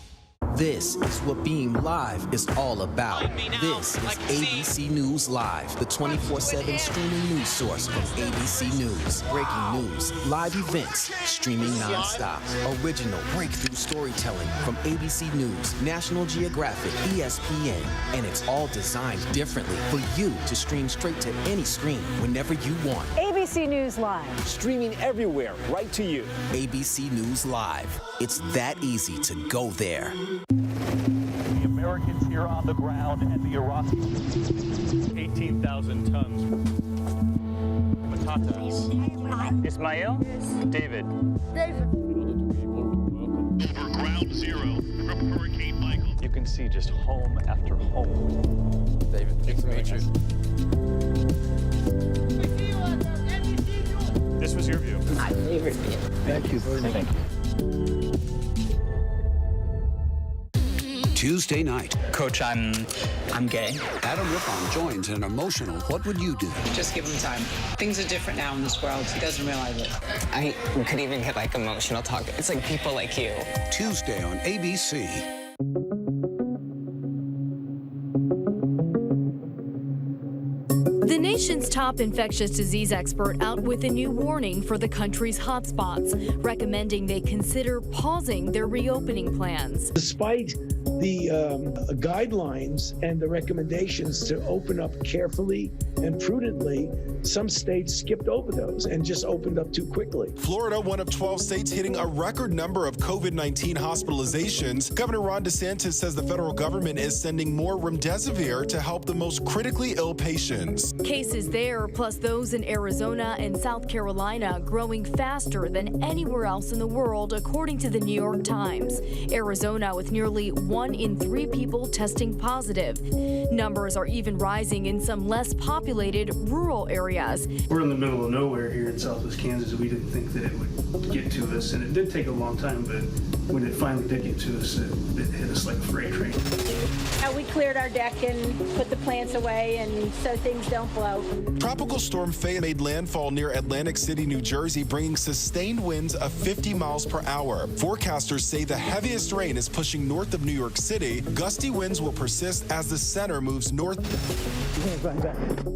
This is what being live is all about. This is ABC News Live, the 24/7 streaming news source from ABC News. Breaking news, live events, streaming nonstop. Original breakthrough storytelling from ABC News, National Geographic, ESPN, and it's all designed differently for you to stream straight to any screen whenever you want. ABC News Live. Streaming everywhere, right to you. ABC News Live. It's that easy to go there. The Americans here on the ground and the Iraqis, 18,000 tons. Patatas. Ismail? David. Over ground zero from Hurricane Michael. You can see just home after home. David, nice to meet you. This was your view. My favorite view. Thank you very much. Thank you. Tuesday night. Coach, I'm gay. Adam Rippon joins an emotional What Would You Do? Just give him time. Things are different now in this world. He doesn't realize it. I could even get like emotional talk. It's like people like you. Tuesday on ABC. The nation's top infectious disease expert out with a new warning for the country's hotspots, recommending they consider pausing their reopening plans. Despite the guidelines and the recommendations to open up carefully and prudently, some states skipped over those and just opened up too quickly. Florida, one of 12 states hitting a record number of COVID-19 hospitalizations. Governor Ron DeSantis says the federal government is sending more remdesivir to help the most critically ill patients. Cases there, plus those in Arizona and South Carolina, growing faster than anywhere else in the world, according to the New York Times. Arizona with nearly 1 in 3 people testing positive. Numbers are even rising in some less populated rural areas. We're in the middle of nowhere here in Southwest Kansas. We didn't think that it would get to us, and it did take a long time, but when it finally did get to us, it hit us like a freight train. We cleared our deck and put the plants away, and so things don't blow. Tropical Storm Fay made landfall near Atlantic City, New Jersey, bringing sustained winds of 50 miles per hour. Forecasters say the heaviest rain is pushing north of New York City. Gusty winds will persist as the center moves north.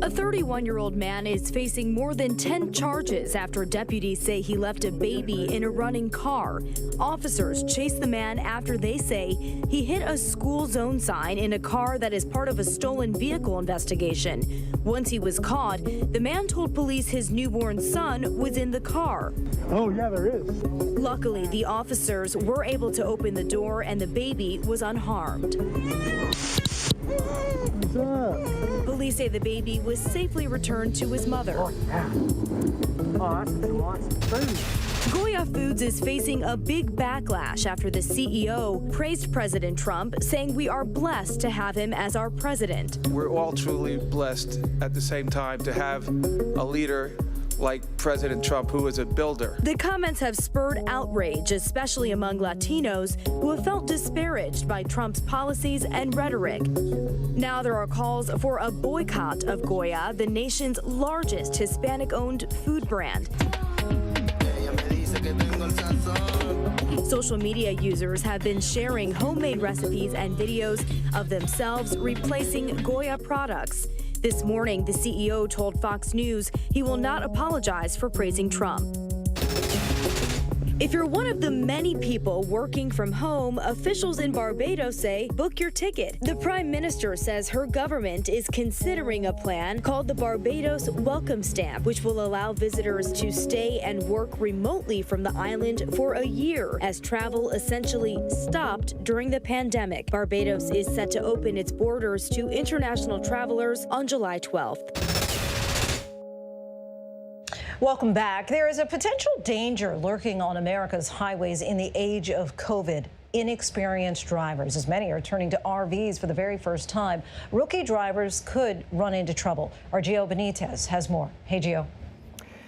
A 31-year-old man is facing more than 10 charges after deputies say he left a baby in a running car. Officers chased the man after they say he hit a school zone sign in a car that is part of a stolen vehicle investigation. Once he was caught, the man told police his newborn son was in the car. Oh, yeah, there is. Luckily, the officers were able to open the door and the baby was unharmed. What's up? Police say the baby was safely returned to his mother. Oh, that's lots of food. Goya Foods is facing a big backlash after the CEO praised President Trump, saying we are blessed to have him as our president. We're all truly blessed at the same time to have a leader like President Trump, who is a builder. The comments have spurred outrage, especially among Latinos who have felt disparaged by Trump's policies and rhetoric. Now there are calls for a boycott of Goya, the nation's largest Hispanic-owned food brand. Social media users have been sharing homemade recipes and videos of themselves replacing Goya products. This morning, the CEO told Fox News he will not apologize for praising Trump. If you're one of the many people working from home, officials in Barbados say book your ticket. The Prime Minister says her government is considering a plan called the Barbados Welcome Stamp, which will allow visitors to stay and work remotely from the island for a year, as travel essentially stopped during the pandemic. Barbados is set to open its borders to international travelers on July 12th. Welcome back. There is a potential danger lurking on America's highways in the age of COVID. Inexperienced drivers, as many are turning to RVs for the very first time. Rookie drivers could run into trouble. Our Gio Benitez has more. Hey, Gio.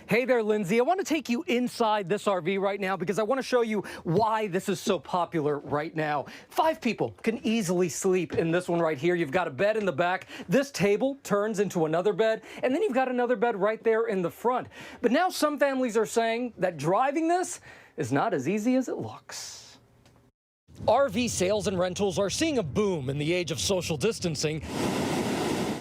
Hey there, Lindsay. I want to take you inside this RV right now because I want to show you why this is so popular right now. 5 people can easily sleep in this one right here. You've got a bed in the back. This table turns into another bed, and then you've got another bed right there in the front. But now some families are saying that driving this is not as easy as it looks. RV sales and rentals are seeing a boom in the age of social distancing.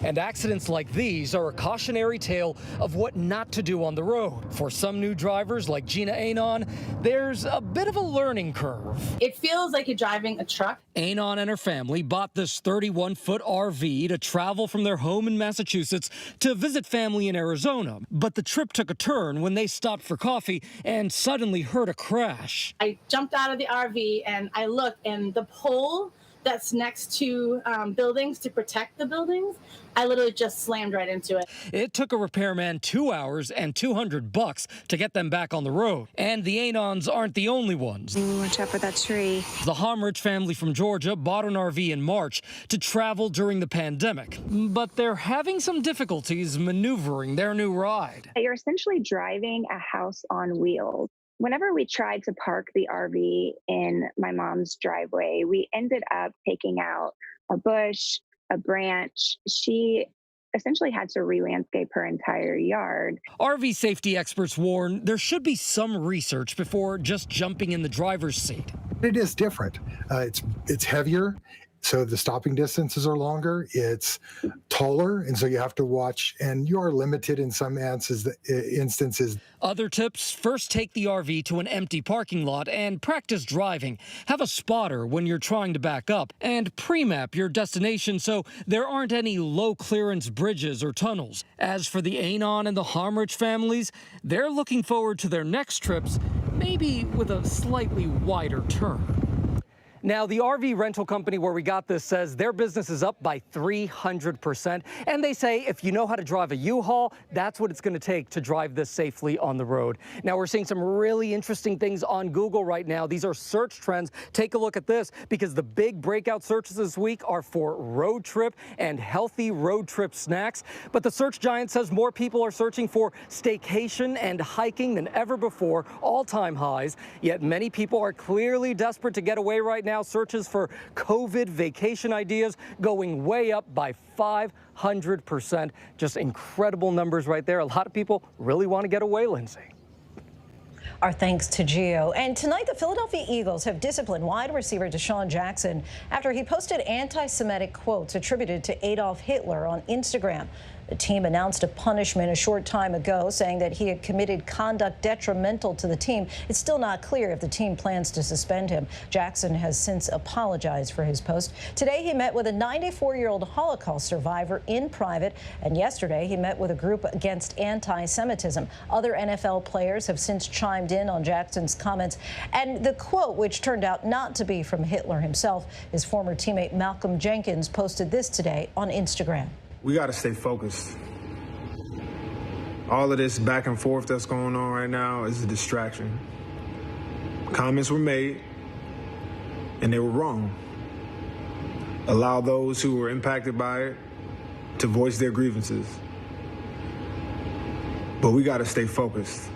And accidents like these are a cautionary tale of what not to do on the road. For some new drivers like Gina Anon, there's a bit of a learning curve. It feels like you're driving a truck. Anon and her family bought this 31-foot RV to travel from their home in Massachusetts to visit family in Arizona. But the trip took a turn when they stopped for coffee and suddenly heard a crash. I jumped out of the RV and I looked, and the pole that's next to buildings to protect the buildings, I literally just slammed right into it. It took a repairman 2 hours and $200 to get them back on the road. And the Anons aren't the only ones. Watch out for that tree. The Homrich family from Georgia bought an RV in March to travel during the pandemic. But they're having some difficulties maneuvering their new ride. You're essentially driving a house on wheels. Whenever we tried to park the RV in my mom's driveway, we ended up taking out a bush, a branch. She essentially had to re-landscape her entire yard. RV safety experts warn there should be some research before just jumping in the driver's seat. It is different. It's heavier, So the stopping distances are longer, it's taller, and so you have to watch, and you are limited in some instances. Other tips: first take the RV to an empty parking lot and practice driving. Have a spotter when you're trying to back up, and pre-map your destination so there aren't any low-clearance bridges or tunnels. As for the Anon and the Harmrich families, they're looking forward to their next trips, maybe with a slightly wider turn. Now, the RV rental company where we got this says their business is up by 300%. And they say if you know how to drive a U-Haul, that's what it's going to take to drive this safely on the road. Now, we're seeing some really interesting things on Google right now. These are search trends. Take a look at this, because the big breakout searches this week are for road trip and healthy road trip snacks. But the search giant says more people are searching for staycation and hiking than ever before, all-time highs. Yet many people are clearly desperate to get away right now. Searches for COVID vacation ideas going way up by 500%. Just incredible numbers right there. A lot of people really want to get away, Lindsay. Our thanks to Gio. And tonight, the Philadelphia Eagles have disciplined wide receiver Deshaun Jackson after he posted anti-Semitic quotes attributed to Adolf Hitler on Instagram. The team announced a punishment a short time ago, saying that he had committed conduct detrimental to the team. It's still not clear if the team plans to suspend him. Jackson has since apologized for his post. Today, he met with a 94-year-old Holocaust survivor in private, and yesterday he met with a group against anti-Semitism. Other NFL players have since chimed in on Jackson's comments, and the quote, which turned out not to be from Hitler himself, his former teammate Malcolm Jenkins posted this today on Instagram. We got to stay focused. All of this back and forth that's going on right now is a distraction. Comments were made, and they were wrong. Allow those who were impacted by it to voice their grievances. But we got to stay focused.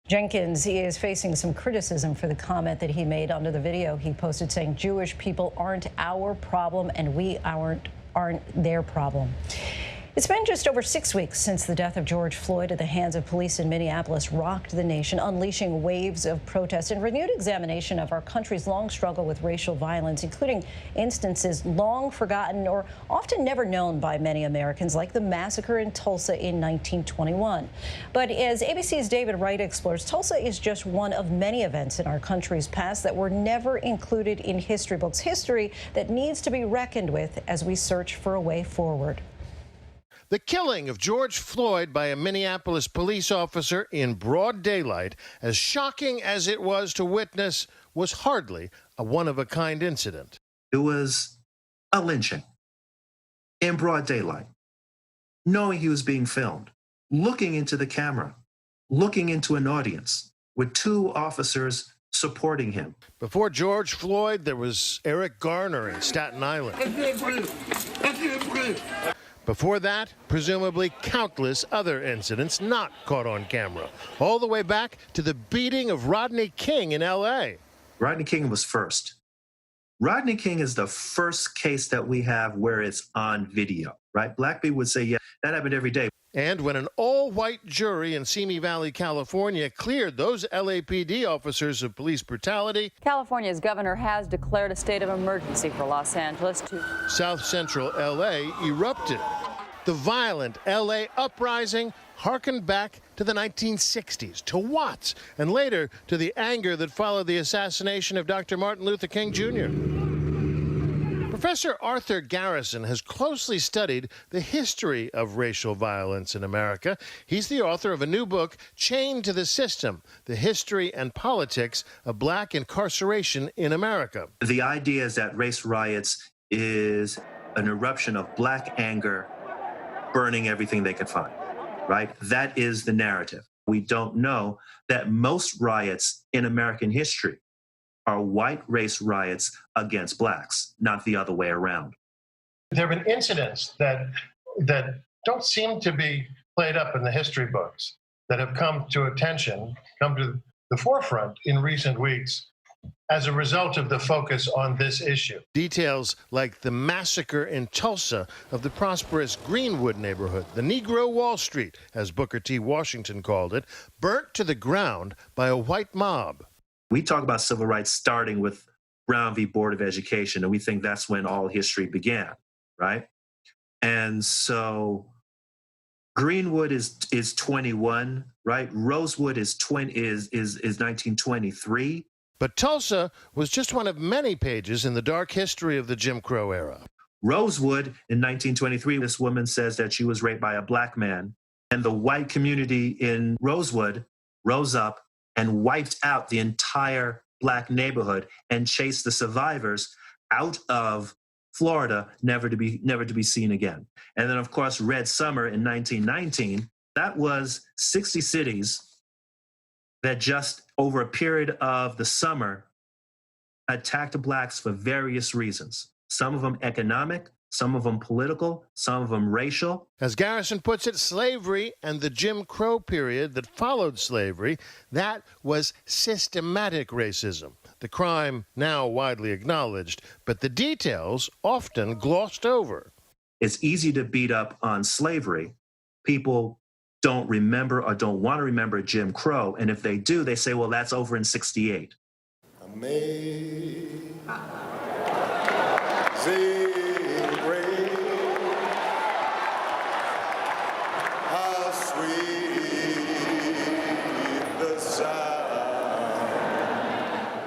Jenkins is facing some criticism for the comment that he made under the video he posted, saying Jewish people aren't our problem and we aren't their problem. It's been just over 6 weeks since the death of George Floyd at the hands of police in Minneapolis rocked the nation, unleashing waves of protest and renewed examination of our country's long struggle with racial violence, including instances long forgotten or often never known by many Americans, like the massacre in Tulsa in 1921. But as ABC's David Wright explores, Tulsa is just one of many events in our country's past that were never included in history books, history that needs to be reckoned with as we search for a way forward. The killing of George Floyd by a Minneapolis police officer in broad daylight, as shocking as it was to witness, was hardly a one-of-a-kind incident. It was a lynching in broad daylight, knowing he was being filmed, looking into the camera, looking into an audience with two officers supporting him. Before George Floyd, there was Eric Garner in Staten Island. Before that, presumably countless other incidents not caught on camera, all the way back to the beating of Rodney King in L.A. Rodney King was first. Rodney King is the first case that we have where it's on video, right? Blackbeard would say, yeah, that happened every day. And when an all-white jury in Simi Valley, California, cleared those LAPD officers of police brutality, California's governor has declared a state of emergency for Los Angeles. South Central LA erupted. The violent LA uprising harkened back to the 1960s, to Watts, and later to the anger that followed the assassination of Dr. Martin Luther King Jr. Professor Arthur Garrison has closely studied the history of racial violence in America. He's the author of a new book, Chained to the System, The History and Politics of Black Incarceration in America. The idea is that race riots is an eruption of black anger, burning everything they could find, right? That is the narrative. We don't know that most riots in American history are white race riots against blacks, not the other way around. There have been incidents that don't seem to be played up in the history books that have come to the forefront in recent weeks as a result of the focus on this issue. Details like the massacre in Tulsa of the prosperous Greenwood neighborhood, the Negro Wall Street, as Booker T. Washington called it, burnt to the ground by a white mob. We talk about civil rights starting with Brown v. Board of Education, and we think that's when all history began, right? And so Greenwood is 21, right? Rosewood is 1923. But Tulsa was just one of many pages in the dark history of the Jim Crow era. Rosewood in 1923, this woman says that she was raped by a black man, and the white community in Rosewood rose up and wiped out the entire black neighborhood and chased the survivors out of Florida, never to be seen again. And then, of course, Red Summer in 1919, that was 60 cities that just over a period of the summer attacked the blacks for various reasons. Some of them economic, some of them political, some of them racial. As Garrison puts it, slavery and the Jim Crow period that followed slavery, that was systematic racism. The crime now widely acknowledged, but the details often glossed over. It's easy to beat up on slavery. People don't remember or don't want to remember Jim Crow, and if they do, they say, well, that's over in 68. Amazing grace, how sweet the sound.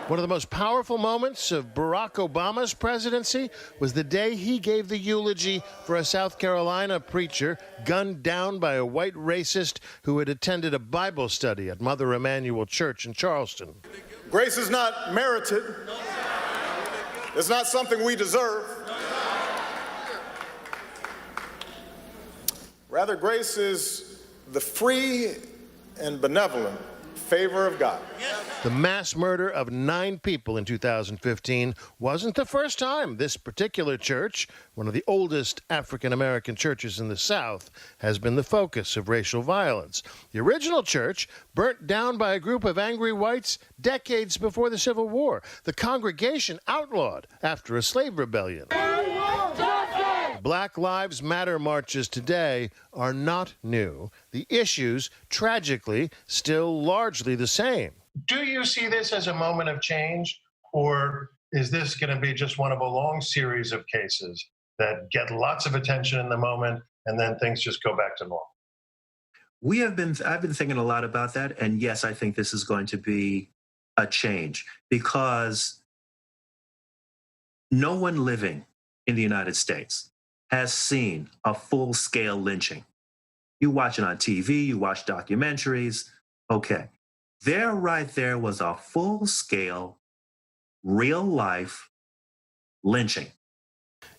One of the most powerful moments of Barack Obama's presidency was the day he gave the eulogy for a South Carolina preacher gunned down by a white racist who had attended a Bible study at Mother Emanuel Church in Charleston. Grace is not merited. It's not something we deserve. Rather, grace is the free and benevolent favor of God. The mass murder of 9 people in 2015 wasn't the first time this particular church, one of the oldest African-American churches in the South, has been the focus of racial violence. The original church burnt down by a group of angry whites decades before the Civil War. The congregation outlawed after a slave rebellion. Black Lives Matter marches today are not new. The issues, tragically, still largely the same. Do you see this as a moment of change, or is this going to be just one of a long series of cases that get lots of attention in the moment and then things just go back to normal? I've been thinking a lot about that, and yes, I think this is going to be a change because no one living in the United States has seen a full-scale lynching. You watch it on TV, you watch documentaries. Okay, right there was a full-scale, real-life lynching.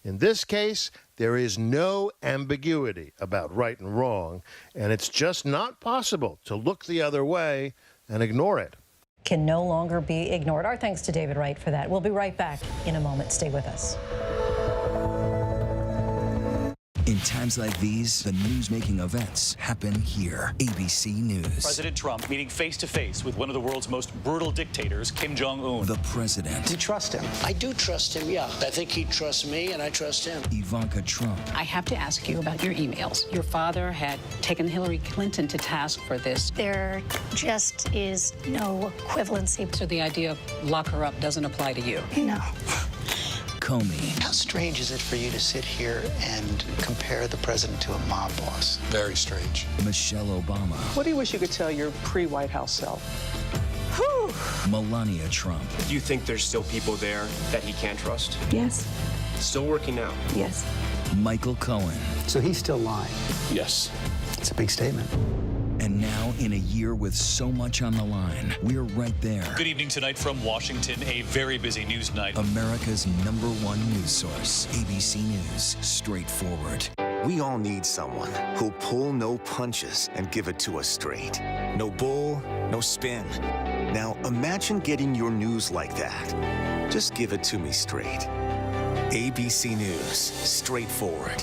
In this case, there is no ambiguity about right and wrong, and it's just not possible to look the other way and ignore it. Can no longer be ignored. Our thanks to David Wright for that. We'll be right back in a moment. Stay with us. In times like these, the news-making events happen here. ABC News. President Trump meeting face-to-face with one of the world's most brutal dictators, Kim Jong-un. The president. Do you trust him? I do trust him, yeah. I think he trusts me, and I trust him. Ivanka Trump. I have to ask you about your emails. Your father had taken Hillary Clinton to task for this. There just is no equivalency. So the idea of lock her up doesn't apply to you? No. Comey. How strange is it for you to sit here and compare the president to a mob boss? Very strange. Michelle Obama. What do you wish you could tell your pre-White House self? Whew. Melania Trump. Do you think there's still people there that he can't trust? Yes. Still working out? Yes. Michael Cohen. So he's still lying? Yes. It's a big statement. And now, in a year with so much on the line, we're right there. Good evening tonight from Washington, a very busy news night. America's #1 news source, ABC News, straightforward. We all need someone who'll pull no punches and give it to us straight. No bull, no spin. Now imagine getting your news like that. Just give it to me straight. ABC News, straightforward.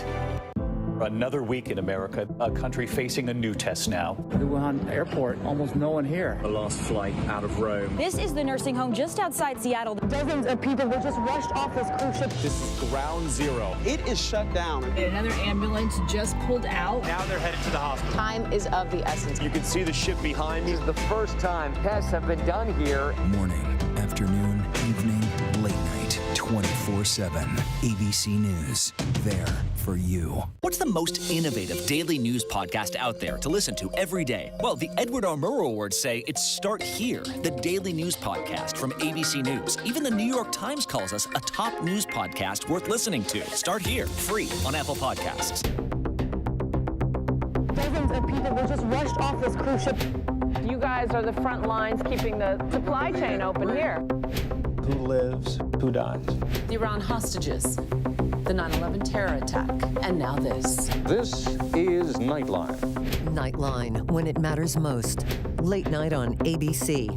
Another week in America, a country facing a new test now. The Wuhan airport, almost no one here. The last flight out of Rome. This is the nursing home just outside Seattle. Dozens of people were just rushed off this cruise ship. This is ground zero. It is shut down. Another ambulance just pulled out. Now they're headed to the hospital. Time is of the essence. You can see the ship behind me. This is the first time tests have been done here. Morning afternoon, evening, late night, 24/7. ABC News. There for you. What's the most innovative daily news podcast out there to listen to every day? Well, the Edward R. Murrow Awards say it's Start Here, the daily news podcast from ABC News. Even the New York Times calls us a top news podcast worth listening to. Start Here, free on Apple Podcasts. Dozens of people were just rushed off this cruise ship. You guys are the front lines keeping the supply chain open here. Who lives, who dies? The Iran hostages, the 9/11 terror attack, and now this. This is Nightline. Nightline, when it matters most. Late night on ABC.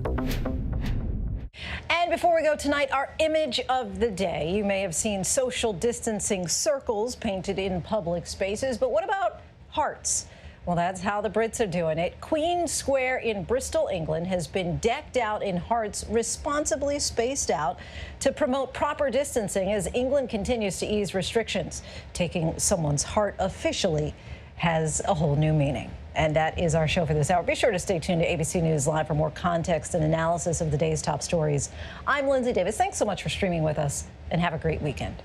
And before we go tonight, our image of the day. You may have seen social distancing circles painted in public spaces, but what about hearts? Well, that's how the Brits are doing it. Queen Square in Bristol, England, has been decked out in hearts responsibly spaced out to promote proper distancing as England continues to ease restrictions. Taking someone's heart officially has a whole new meaning. And that is our show for this hour. Be sure to stay tuned to ABC News Live for more context and analysis of the day's top stories. I'm Lindsay Davis. Thanks so much for streaming with us, and have a great weekend.